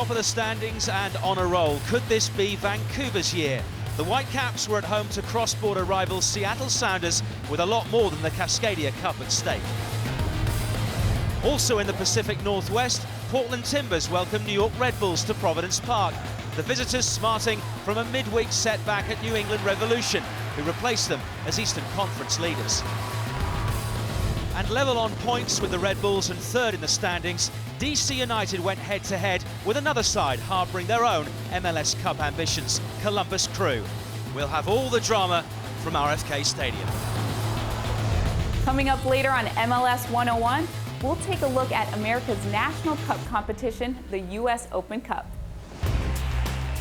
Top of the standings and on a roll. Could this be Vancouver's year? The Whitecaps were at home to cross-border rivals Seattle Sounders with a lot more than the Cascadia Cup at stake. Also in the Pacific Northwest, Portland Timbers welcome New York Red Bulls to Providence Park. The visitors smarting from a midweek setback at New England Revolution, who replaced them as Eastern Conference leaders. And level on points with the Red Bulls and third in the standings, DC United went head-to-head with another side harbouring their own MLS Cup ambitions, Columbus Crew. We'll have all the drama from RFK Stadium. Coming up later on MLS 101, we'll take a look at America's National Cup competition, the US Open Cup.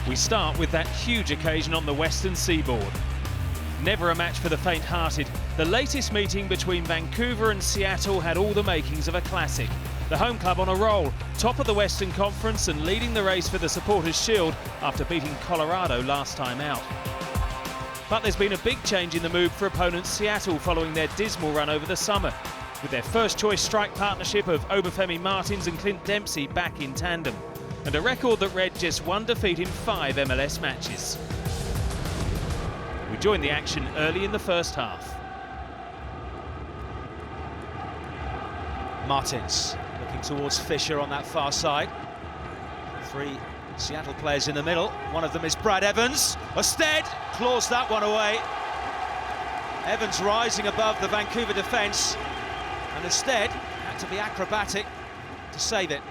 We start with that huge occasion on the Western Seaboard. Never a match for the faint-hearted. The latest meeting between Vancouver and Seattle had all the makings of a classic. The home club on a roll, top of the Western Conference and leading the race for the Supporters' Shield after beating Colorado last time out. But there's been a big change in the mood for opponents Seattle following their dismal run over the summer, with their first-choice strike partnership of Obafemi Martins and Clint Dempsey back in tandem, and a record that read just one defeat in 5 MLS matches. We joined the action early in the first half. Martins looking towards Fisher on that far side. 3 Seattle players in the middle. One of them is Brad Evans. Osted claws that one away. Evans rising above the Vancouver defence, and Osted had to be acrobatic to save it.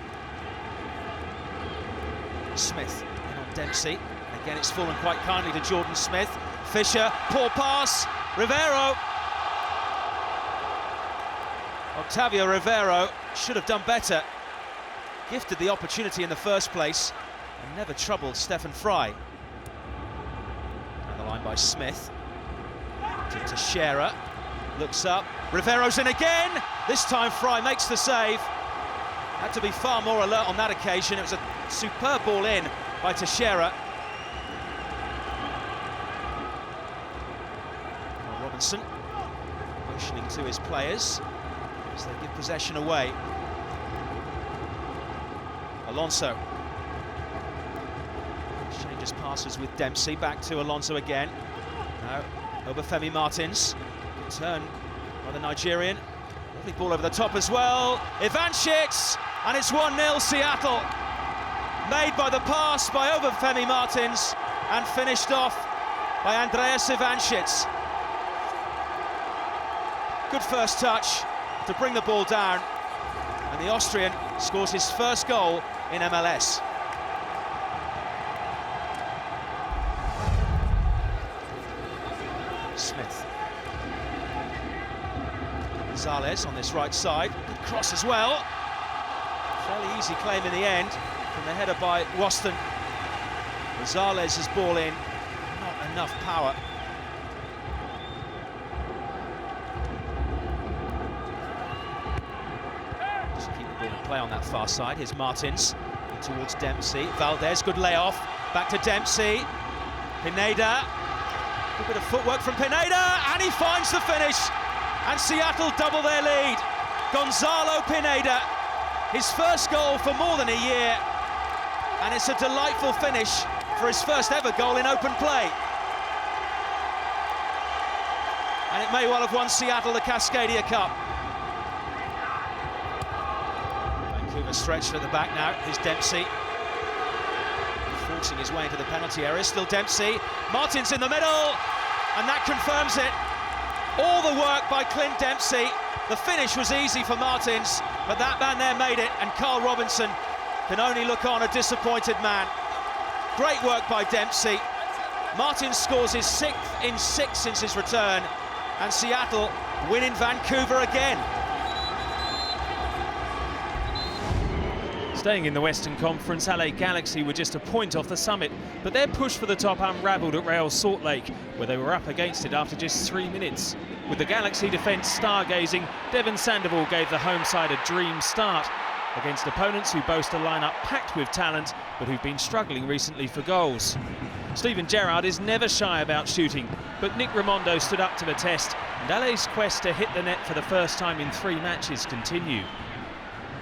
Smith in on Dempsey. Again, it's fallen quite kindly to Jordan Smith. Fisher, poor pass. Rivero. Octavio Rivero should have done better. Gifted the opportunity in the first place and never troubled Stephen Fry. Down the line by Smith. To Teixeira. Looks up. Rivero's in again. This time Fry makes the save. Had to be far more alert on that occasion. It was a superb ball in by Teixeira. Robinson motioning to his players as they give possession away. Alonso exchanges passes with Dempsey, back to Alonso again. Now Obafemi Martins, good turn by the Nigerian. Lovely ball over the top as well. Ivanchits, and it's 1-0 Seattle. Made by the pass by Obafemi Martins and finished off by Andreas Ivanchits. Good first touch to bring the ball down, and the Austrian scores his first goal in MLS. Smith. Gonzalez on this right side, good cross as well. Fairly easy claim in the end from the header by Waston. Gonzalez's ball in, not enough power. Play on that far side. Here's Martins towards Dempsey. Valdez, good layoff. Back to Dempsey. Pineda. Good bit of footwork from Pineda, and he finds the finish. And Seattle double their lead. Gonzalo Pineda, his first goal for more than a year, and it's a delightful finish for his first ever goal in open play. And it may well have won Seattle the Cascadia Cup. Stretched at the back now. Here's Dempsey forcing his way into the penalty area. Still Dempsey. Martins in the middle, and that confirms it. All the work by Clint Dempsey. The finish was easy for Martins, but that man there made it, and Carl Robinson can only look on, a disappointed man. Great work by Dempsey. Martins scores his 6th in 6 since his return, and Seattle win in Vancouver again. Staying in the Western Conference, LA Galaxy were just a point off the summit, but their push for the top unravelled at Real Salt Lake, where they were up against it after just 3 minutes. With the Galaxy defence stargazing, Devon Sandoval gave the home side a dream start against opponents who boast a lineup packed with talent, but who've been struggling recently for goals. Steven Gerrard is never shy about shooting, but Nick Raimondo stood up to the test, and LA's quest to hit the net for the first time in 3 matches continue.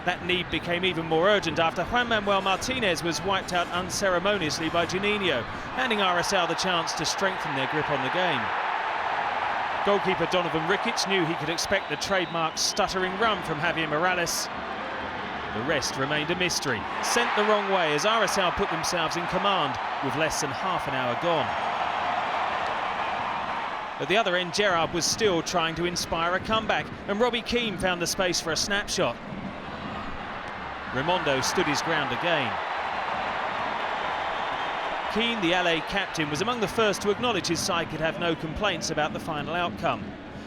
That need became even more urgent after Juan Manuel Martinez was wiped out unceremoniously by Juninho, handing RSL the chance to strengthen their grip on the game. Goalkeeper Donovan Ricketts knew he could expect the trademark stuttering run from Javier Morales. The rest remained a mystery, sent the wrong way as RSL put themselves in command with less than half an hour gone. At the other end, Gerrard was still trying to inspire a comeback, and Robbie Keane found the space for a snapshot. Raimondo stood his ground again. Keane, the LA captain, was among the first to acknowledge his side could have no complaints about the final outcome.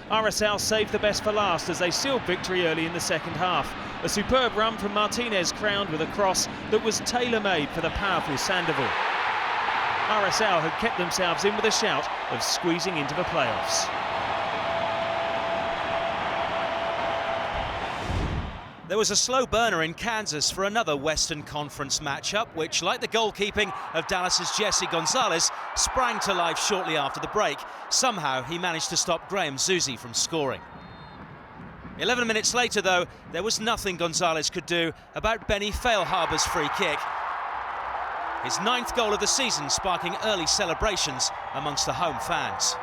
RSL saved the best for last as they sealed victory early in the second half. A superb run from Martinez crowned with a cross that was tailor-made for the powerful Sandoval. RSL had kept themselves in with a shout of squeezing into the playoffs. There was a slow burner in Kansas for another Western Conference matchup, which, like the goalkeeping of Dallas's Jesse Gonzalez, sprang to life shortly after the break. Somehow he managed to stop Graham Zusi from scoring. 11 minutes later, though, there was nothing Gonzalez could do about Benny Feilhaber's free kick. His 9th goal of the season, sparking early celebrations amongst the home fans.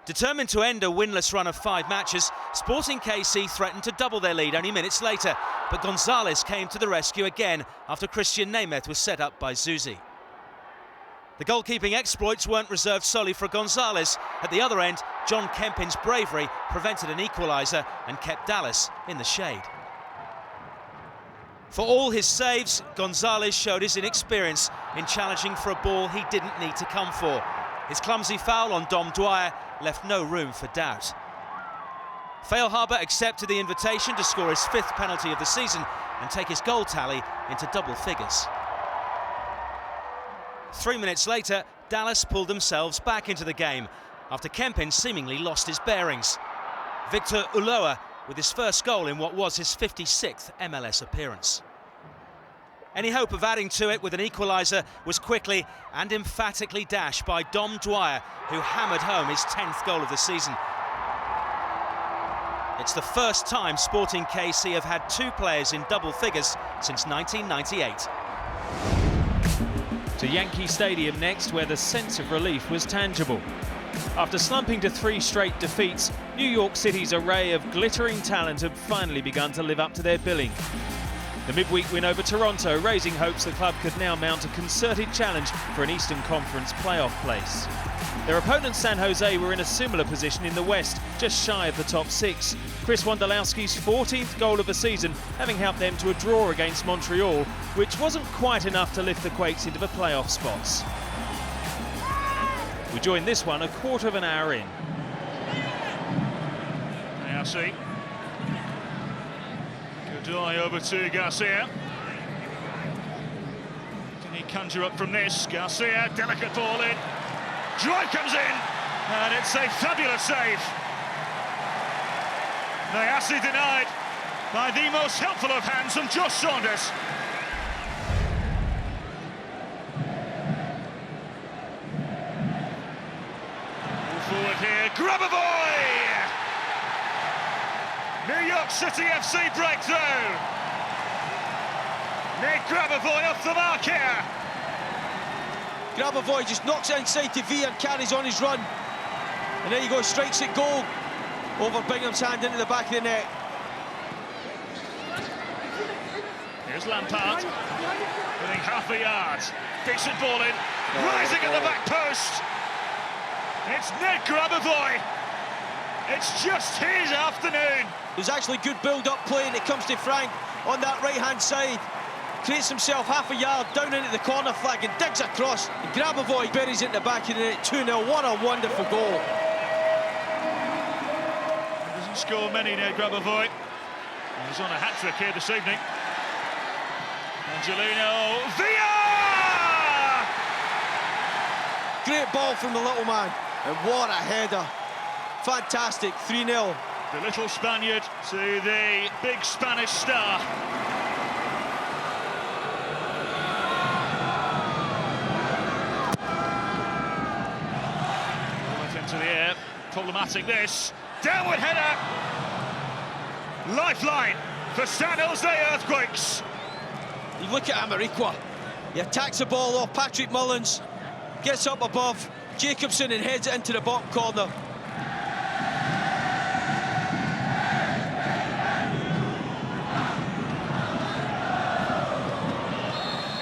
Determined to end a winless run of 5 matches, Sporting KC threatened to double their lead only minutes later, but Gonzalez came to the rescue again after Christian Nemeth was set up by Zusi. The goalkeeping exploits weren't reserved solely for Gonzalez. At the other end, John Kempin's bravery prevented an equaliser and kept Dallas in the shade. For all his saves, Gonzalez showed his inexperience in challenging for a ball he didn't need to come for. His clumsy foul on Dom Dwyer left no room for doubt. Feilhaber accepted the invitation to score his 5th penalty of the season and take his goal tally into double figures. 3 minutes later, Dallas pulled themselves back into the game after Kempin seemingly lost his bearings. Victor Ulloa with his first goal in what was his 56th MLS appearance. Any hope of adding to it with an equaliser was quickly and emphatically dashed by Dom Dwyer, who hammered home his 10th goal of the season. It's the first time Sporting KC have had 2 players in double figures since 1998. To Yankee Stadium next, where the sense of relief was tangible. After slumping to 3 straight defeats, New York City's array of glittering talent had finally begun to live up to their billing. The midweek win over Toronto, raising hopes the club could now mount a concerted challenge for an Eastern Conference playoff place. Their opponents, San Jose, were in a similar position in the West, just shy of the top 6. Chris Wondolowski's 14th goal of the season having helped them to a draw against Montreal, which wasn't quite enough to lift the Quakes into the playoff spots. We joined this one a quarter of an hour in. Garcia. Good eye over to Garcia. Can he conjure up from this? Garcia, delicate ball in. Drive comes in, and it's a fabulous save. Nyasi denied by the most helpful of hands from Josh Saunders. Forward here, Grabavoy! New York City FC breakthrough! Nick Grabavoy off the mark here! Grabavoy just knocks it inside to V and carries on his run. And there you go, strikes it goal over Bingham's hand into the back of the net. Here's Lampard, winning half a yard. Decent ball in, rising at the back post. It's Nick Grabavoy. It's just his afternoon. There's actually good build-up play, and it comes to Frank on that right-hand side. Creates himself half a yard down into the corner flag and digs across. And Grabavoy buries it in the back of the net. 2-0. What a wonderful goal. He doesn't score many, Nick Grabavoy. He's on a hat-trick here this evening. Angelino Villa! Great ball from the little man. And what a header. Fantastic. 3-0. The little Spaniard to the big Spanish star. Into the air. Problematic this. Downward header. Lifeline. for San Jose Earthquakes. You look at Amarikwa. He attacks the ball off Patrick Mullins, gets up above Jacobson and heads it into the bottom corner.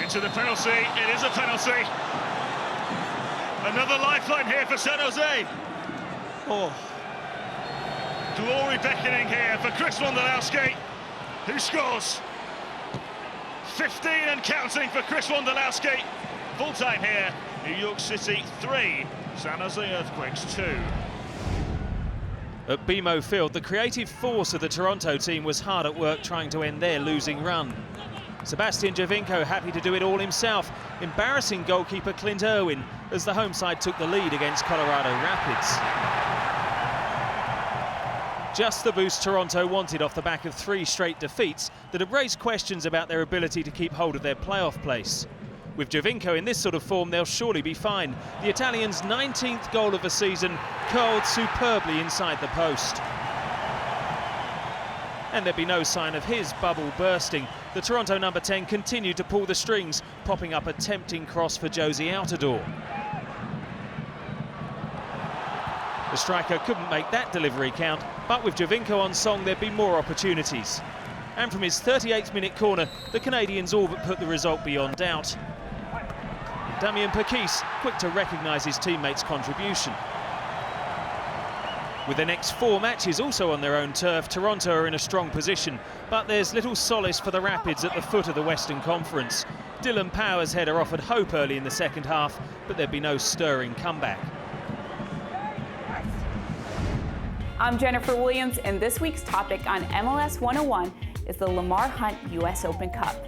Into the penalty, it is a penalty. Another lifeline here for San Jose. Oh, glory beckoning here for Chris Wondolowski, who scores. 15 and counting for Chris Wondolowski. Full time here, New York City 3, San Jose Earthquakes 2. At BMO Field, the creative force of the Toronto team was hard at work trying to end their losing run. Sebastian Giovinco happy to do it all himself, embarrassing goalkeeper Clint Irwin as the home side took the lead against Colorado Rapids. Just the boost Toronto wanted off the back of 3 straight defeats that have raised questions about their ability to keep hold of their playoff place. With Giovinco in this sort of form, they'll surely be fine. The Italian's 19th goal of the season curled superbly inside the post. And there'd be no sign of his bubble bursting. The Toronto number 10 continued to pull the strings, popping up a tempting cross for Josie Altidore. The striker couldn't make that delivery count, but with Giovinco on song, there'd be more opportunities. And from his 38th minute corner, the Canadians all but put the result beyond doubt. Damien Perquis quick to recognise his teammates' contribution. With their next 4 matches also on their own turf, Toronto are in a strong position, but there's little solace for the Rapids at the foot of the Western Conference. Dylan Power's header offered hope early in the second half, but there'd be no stirring comeback. I'm Jennifer Williams, and this week's topic on MLS 101 is the Lamar Hunt U.S. Open Cup.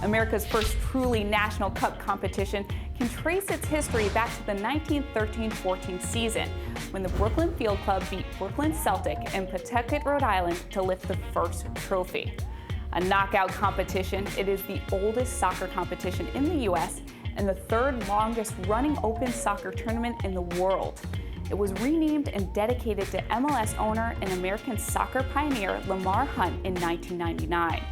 America's first truly national cup competition can trace its history back to the 1913-14 season, when the Brooklyn Field Club beat Brooklyn Celtic in Pawtucket, Rhode Island to lift the first trophy. A knockout competition, it is the oldest soccer competition in the U.S. and the 3rd longest running open soccer tournament in the world. It was renamed and dedicated to MLS owner and American soccer pioneer Lamar Hunt in 1999.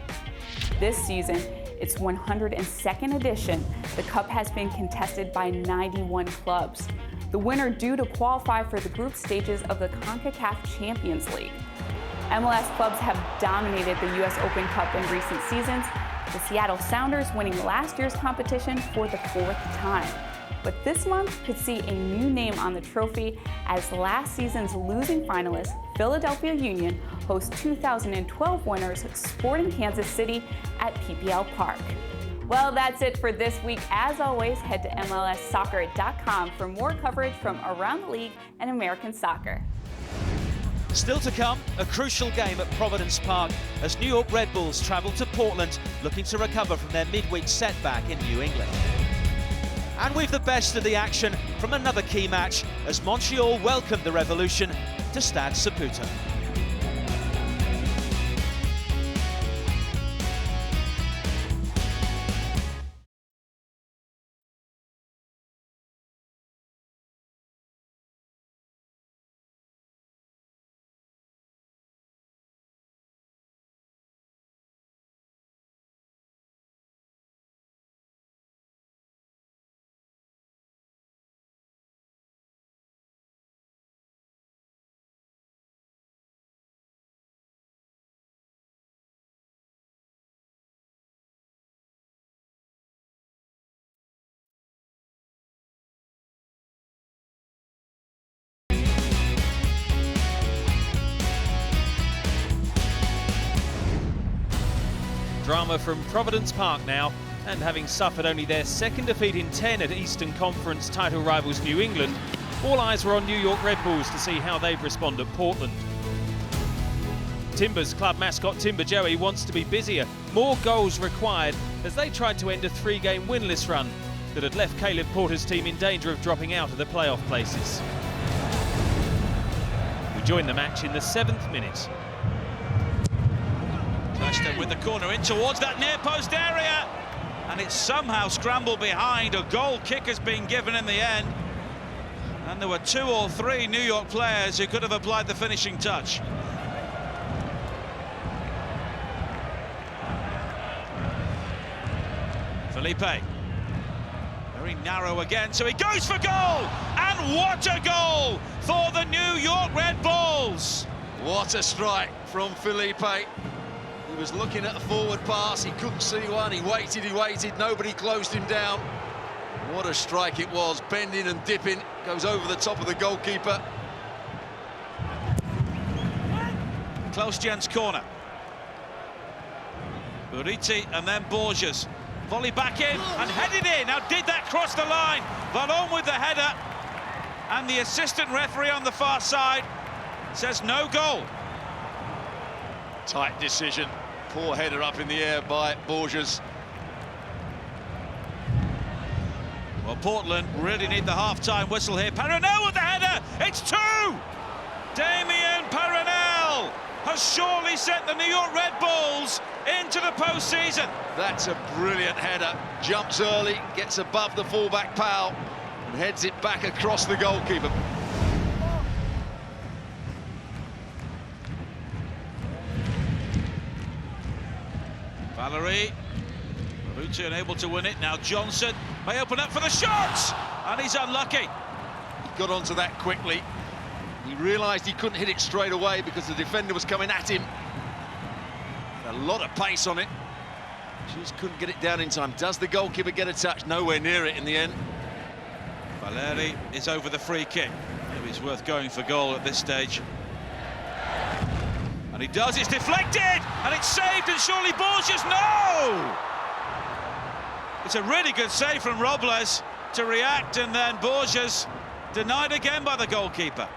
This season, its 102nd edition, the Cup has been contested by 91 clubs. The winner due to qualify for the group stages of the CONCACAF Champions League. MLS clubs have dominated the U.S. Open Cup in recent seasons, the Seattle Sounders winning last year's competition for the 4th time. But this month could see a new name on the trophy as last season's losing finalists, Philadelphia Union, host 2012 winners Sporting Kansas City at PPL Park. Well, that's it for this week. As always, head to MLSsoccer.com for more coverage from around the league and American soccer. Still to come, a crucial game at Providence Park as New York Red Bulls travel to Portland looking to recover from their midweek setback in New England. And we've the best of the action from another key match as Montreal welcomed the Revolution to Stade Saputo. Drama from Providence Park now, and having suffered only their 2nd defeat in 10 at Eastern Conference title rivals New England, all eyes were on New York Red Bulls to see how they'd respond at Portland. Timbers club mascot Timber Joey wants to be busier, more goals required as they tried to end a 3-game winless run that had left Caleb Porter's team in danger of dropping out of the playoff places. We join the match in the 7th minute. Preston with the corner in towards that near post area, and it's somehow scrambled behind. A goal kick has been given in the end, and there were 2 or 3 New York players who could have applied the finishing touch. Felipe. Very narrow again, so he goes for goal! And what a goal for the New York Red Bulls! What a strike from Felipe. He was looking at a forward pass, he couldn't see one, he waited, nobody closed him down. What a strike it was, bending and dipping, goes over the top of the goalkeeper. Klaus-Jens corner. Buriti and then Borges. Volley back in and headed in. Now did that cross the line? Vallon with the header. And the assistant referee on the far side says no goal. Tight decision. Poor header up in the air by Borges. Well, Portland really need the half-time whistle here. Paranel with the header. It's 2! Damien Paranel has surely sent the New York Red Bulls into the postseason. That's a brilliant header. Jumps early, gets above the fullback Powell and heads it back across the goalkeeper. Valerie. Maruti unable to win it. Now Johnson may open up for the shots, and he's unlucky. He got onto that quickly. He realised he couldn't hit it straight away because the defender was coming at him. A lot of pace on it. Just couldn't get it down in time. Does the goalkeeper get a touch? Nowhere near it in the end. Valeri is over the free kick. Maybe it's worth going for goal at this stage. And he does, it's deflected! And it's saved, and surely Borges, no! It's a really good save from Robles to react, and then Borges denied again by the goalkeeper.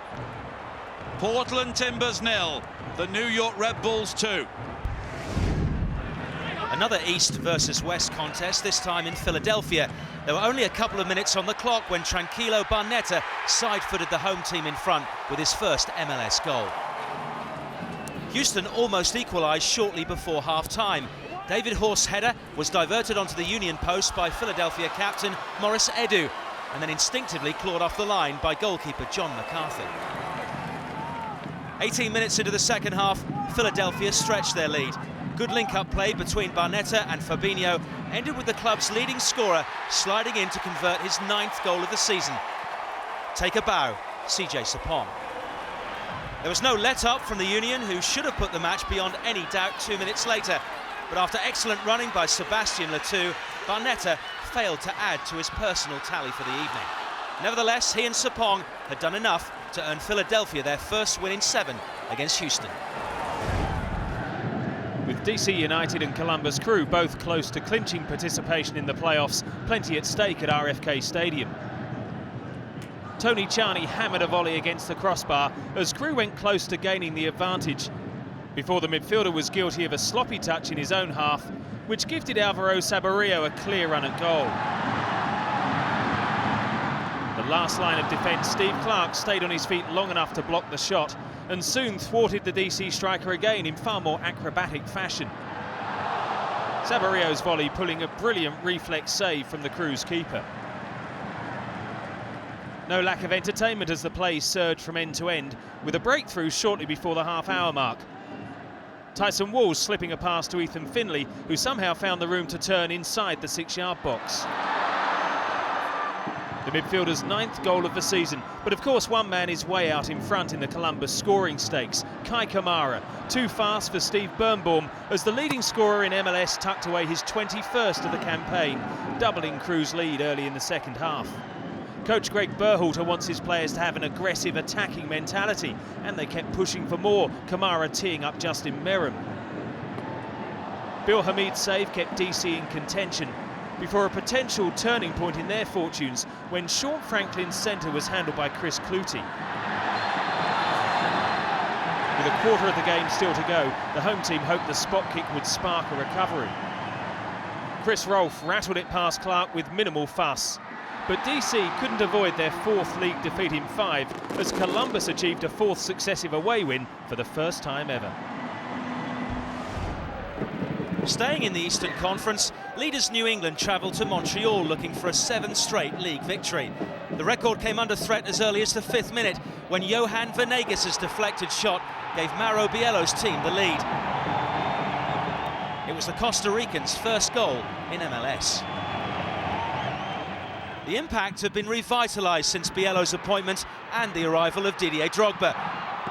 Portland Timbers 0, the New York Red Bulls 2. Another East versus West contest, this time in Philadelphia. There were only a couple of minutes on the clock when Tranquilo Barnetta side-footed the home team in front with his first MLS goal. Houston almost equalised shortly before half-time. David Horst's header was diverted onto the Union post by Philadelphia captain Maurice Edu, and then instinctively clawed off the line by goalkeeper John McCarthy. 18 minutes into the second half, Philadelphia stretched their lead. Good link-up play between Barnetta and Fabinho ended with the club's leading scorer sliding in to convert his 9th goal of the season. Take a bow, CJ Sapong. There was no let-up from the Union, who should have put the match beyond any doubt 2 minutes later. But after excellent running by Sebastian Letou, Barnetta failed to add to his personal tally for the evening. Nevertheless, he and Sapong had done enough to earn Philadelphia their first win in 7 against Houston. With DC United and Columbus Crew both close to clinching participation in the playoffs, plenty at stake at RFK Stadium. Tony Charney hammered a volley against the crossbar as Crew went close to gaining the advantage, before the midfielder was guilty of a sloppy touch in his own half, which gifted Alvaro Saborio a clear run at goal. The last line of defence, Steve Clark, stayed on his feet long enough to block the shot and soon thwarted the DC striker again in far more acrobatic fashion. Saborio's volley pulling a brilliant reflex save from the Crew's keeper. No lack of entertainment as the play surged from end to end, with a breakthrough shortly before the half-hour mark. Tyson Walls slipping a pass to Ethan Finlay, who somehow found the room to turn inside the 6-yard box. The midfielder's 9th goal of the season, but of course one man is way out in front in the Columbus scoring stakes, Kai Kamara. Too fast for Steve Birnbaum as the leading scorer in MLS tucked away his 21st of the campaign, doubling Crew's lead early in the second half. Coach Greg Berhalter wants his players to have an aggressive attacking mentality, and they kept pushing for more, Kamara teeing up Justin Merrim. Bill Hamid's save kept DC in contention before a potential turning point in their fortunes when Sean Franklin's centre was handled by Chris Clutie. With a quarter of the game still to go, the home team hoped the spot kick would spark a recovery. Chris Rolfe rattled it past Clark with minimal fuss. But DC couldn't avoid their 4th league defeat in 5 as Columbus achieved a 4th successive away win for the first time ever. Staying in the Eastern Conference, leaders New England travelled to Montreal looking for a 7th straight league victory. The record came under threat as early as the 5th minute when Johan Venegas' deflected shot gave Mauro Biello's team the lead. It was the Costa Ricans' first goal in MLS. The Impact have been revitalised since Biello's appointment and the arrival of Didier Drogba.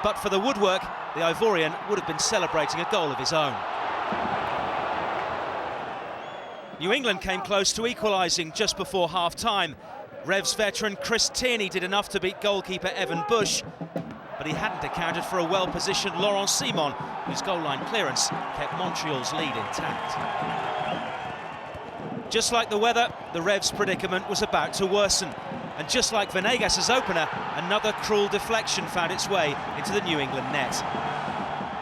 But for the woodwork, the Ivorian would have been celebrating a goal of his own. New England came close to equalising just before half-time. Revs veteran Chris Tierney did enough to beat goalkeeper Evan Bush, but he hadn't accounted for a well-positioned Laurent Simon, whose goal-line clearance kept Montreal's lead intact. Just like the weather, the Revs' predicament was about to worsen. And just like Venegas' opener, another cruel deflection found its way into the New England net.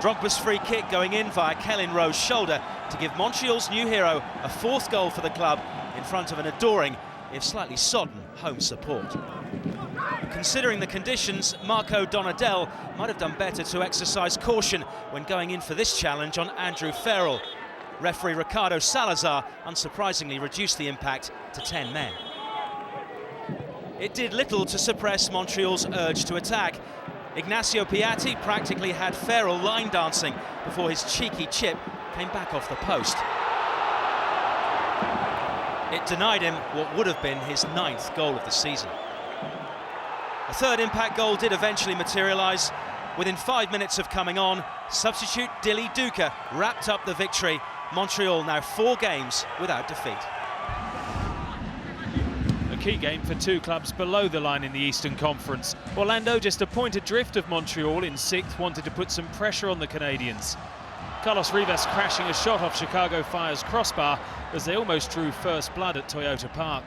Drogba's free kick going in via Kellen Rowe's shoulder to give Montreal's new hero a fourth goal for the club in front of an adoring, if slightly sodden, home support. Considering the conditions, Marco Donadel might have done better to exercise caution when going in for this challenge on Andrew Farrell. Referee Ricardo Salazar unsurprisingly reduced the Impact to 10 men. It did little to suppress Montreal's urge to attack. Ignacio Piatti practically had Farrell line dancing before his cheeky chip came back off the post. It denied him what would have been his 9th goal of the season. A third Impact goal did eventually materialise. Within 5 minutes of coming on, substitute Dilly Duca wrapped up the victory. Montreal now 4 games without defeat. A key game for two clubs below the line in the Eastern Conference. Orlando, just a point adrift of Montreal in 6th, wanted to put some pressure on the Canadians. Carlos Rivas crashing a shot off Chicago Fire's crossbar as they almost drew first blood at Toyota Park.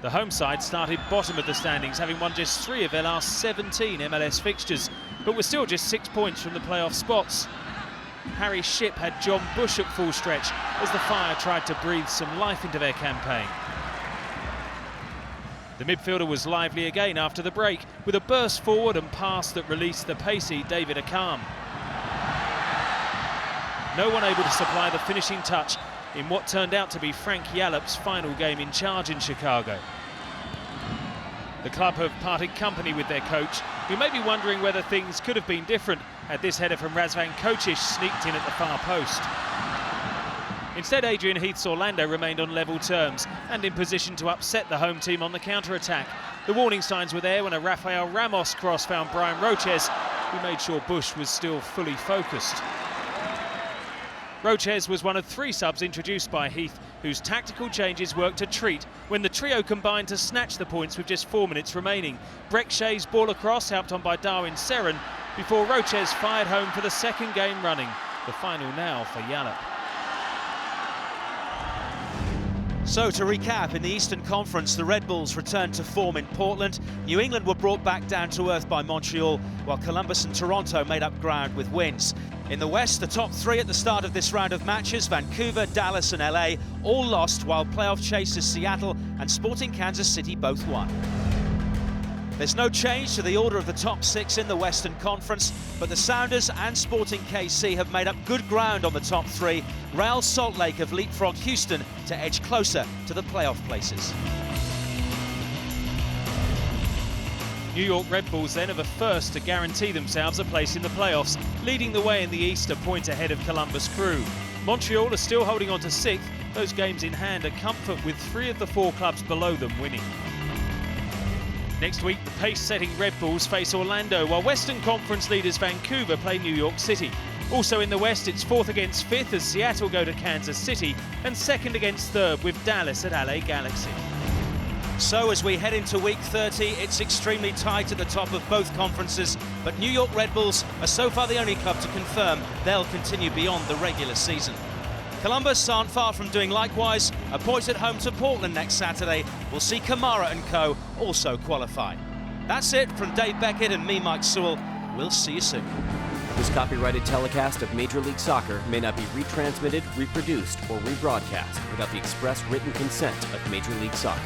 The home side started bottom of the standings, having won just 3 of their last 17 MLS fixtures, but were still just 6 points from the playoff spots. Harry Shipp had John Bush at full stretch as the Fire tried to breathe some life into their campaign. The midfielder was lively again after the break, with a burst forward and pass that released the pacey David Akam. No one able to supply the finishing touch in what turned out to be Frank Yallop's final game in charge in Chicago. The club have parted company with their coach, who may be wondering whether things could have been different had this header from Razvan Kocic sneaked in at the far post. Instead, Adrian Heath's Orlando remained on level terms and in position to upset the home team on the counter-attack. The warning signs were there when a Rafael Ramos cross found Brian Roches, who made sure Bush was still fully focused. Roches was one of 3 subs introduced by Heath, whose tactical changes worked a treat when the trio combined to snatch the points with just 4 minutes remaining. Breck Shea's ball across, helped on by Darwin Seren, before Roches fired home for the 2nd game running. The final now for Yallop. So to recap, in the Eastern Conference, the Red Bulls returned to form in Portland. New England were brought back down to earth by Montreal, while Columbus and Toronto made up ground with wins. In the West, the top 3 at the start of this round of matches, Vancouver, Dallas and LA, all lost, while playoff chasers Seattle and Sporting Kansas City both won. There's no change to the order of the top 6 in the Western Conference, but the Sounders and Sporting KC have made up good ground on the top 3. Real Salt Lake have leapfrogged Houston to edge closer to the playoff places. New York Red Bulls then are the first to guarantee themselves a place in the playoffs, leading the way in the East a point ahead of Columbus Crew. Montreal are still holding on to 6th, those games in hand a comfort with 3 of the 4 clubs below them winning. Next week, the pace-setting Red Bulls face Orlando, while Western Conference leaders Vancouver play New York City. Also in the West, it's 4th against 5th as Seattle go to Kansas City, and 2nd against 3rd with Dallas at LA Galaxy. So as we head into week 30, it's extremely tight at the top of both conferences, but New York Red Bulls are so far the only club to confirm they'll continue beyond the regular season. Columbus aren't far from doing likewise. A point at home to Portland next Saturday will see Kamara and co. also qualify. That's it from Dave Beckett and me, Mike Sewell. We'll see you soon. This copyrighted telecast of Major League Soccer may not be retransmitted, reproduced, or rebroadcast without the express written consent of Major League Soccer.